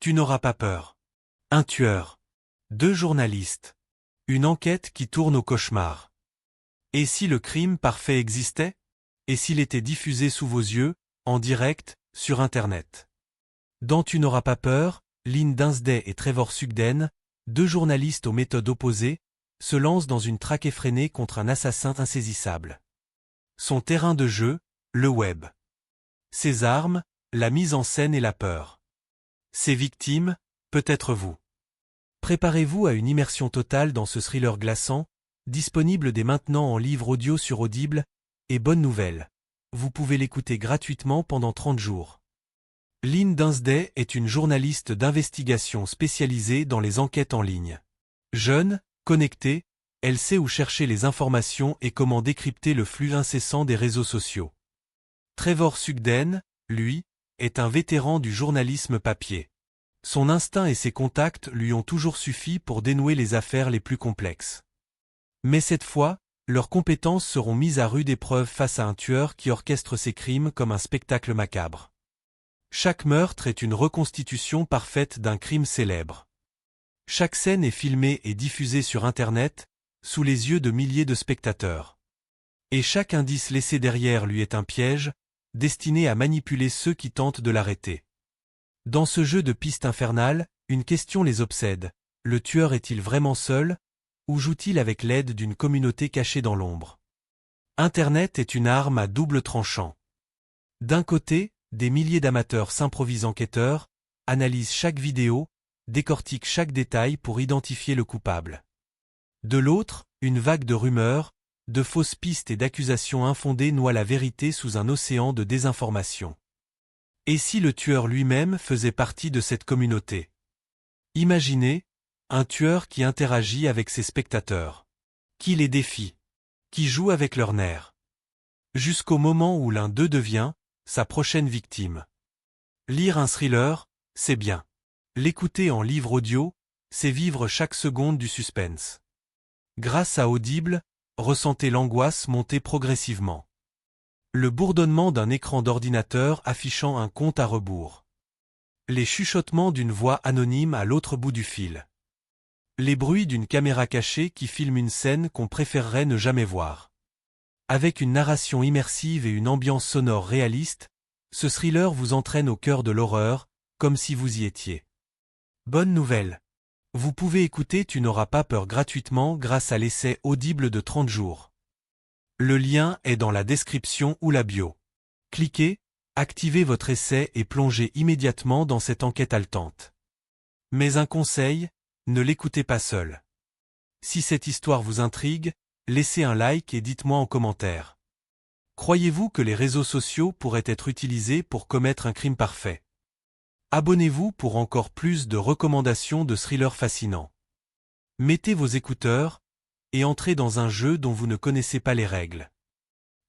Tu n'auras pas peur. Un tueur. Deux journalistes. Une enquête qui tourne au cauchemar. Et si le crime parfait existait? Et s'il était diffusé sous vos yeux, en direct, sur Internet? Dans Tu n'auras pas peur, Lynn Dinsday et Trevor Sugden, deux journalistes aux méthodes opposées, se lancent dans une traque effrénée contre un assassin insaisissable. Son terrain de jeu, le web. Ses armes, la mise en scène et la peur. Ses victimes, peut-être vous. Préparez-vous à une immersion totale dans ce thriller glaçant, disponible dès maintenant en livre audio sur Audible, et bonne nouvelle, vous pouvez l'écouter gratuitement pendant 30 jours. Lynn Dinsday est une journaliste d'investigation spécialisée dans les enquêtes en ligne. Jeune, connectée, elle sait où chercher les informations et comment décrypter le flux incessant des réseaux sociaux. Trevor Sugden, lui, est un vétéran du journalisme papier. Son instinct et ses contacts lui ont toujours suffi pour dénouer les affaires les plus complexes. Mais cette fois, leurs compétences seront mises à rude épreuve face à un tueur qui orchestre ses crimes comme un spectacle macabre. Chaque meurtre est une reconstitution parfaite d'un crime célèbre. Chaque scène est filmée et diffusée sur Internet, sous les yeux de milliers de spectateurs. Et chaque indice laissé derrière lui est un piège, destiné à manipuler ceux qui tentent de l'arrêter. Dans ce jeu de pistes infernales, une question les obsède. Le tueur est-il vraiment seul, ou joue-t-il avec l'aide d'une communauté cachée dans l'ombre? Internet est une arme à double tranchant. D'un côté, des milliers d'amateurs s'improvisent enquêteurs, analysent chaque vidéo, décortiquent chaque détail pour identifier le coupable. De l'autre, une vague de rumeurs, de fausses pistes et d'accusations infondées noie la vérité sous un océan de désinformation. Et si le tueur lui-même faisait partie de cette communauté? Imaginez, un tueur qui interagit avec ses spectateurs. Qui les défie? Qui joue avec leurs nerfs? Jusqu'au moment où l'un d'eux devient sa prochaine victime. Lire un thriller, c'est bien. L'écouter en livre audio, c'est vivre chaque seconde du suspense. Grâce à Audible, ressentez l'angoisse monter progressivement. Le bourdonnement d'un écran d'ordinateur affichant un compte à rebours. Les chuchotements d'une voix anonyme à l'autre bout du fil. Les bruits d'une caméra cachée qui filme une scène qu'on préférerait ne jamais voir. Avec une narration immersive et une ambiance sonore réaliste, ce thriller vous entraîne au cœur de l'horreur, comme si vous y étiez. Bonne nouvelle! Vous pouvez écouter Tu n'auras pas peur gratuitement grâce à l'essai Audible de 30 jours. Le lien est dans la description ou la bio. Cliquez, activez votre essai et plongez immédiatement dans cette enquête haletante. Mais un conseil, ne l'écoutez pas seul. Si cette histoire vous intrigue, laissez un like et dites-moi en commentaire. Croyez-vous que les réseaux sociaux pourraient être utilisés pour commettre un crime parfait? Abonnez-vous pour encore plus de recommandations de thrillers fascinants. Mettez vos écouteurs et entrez dans un jeu dont vous ne connaissez pas les règles.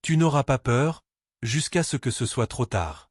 Tu n'auras pas peur, jusqu'à ce que ce soit trop tard.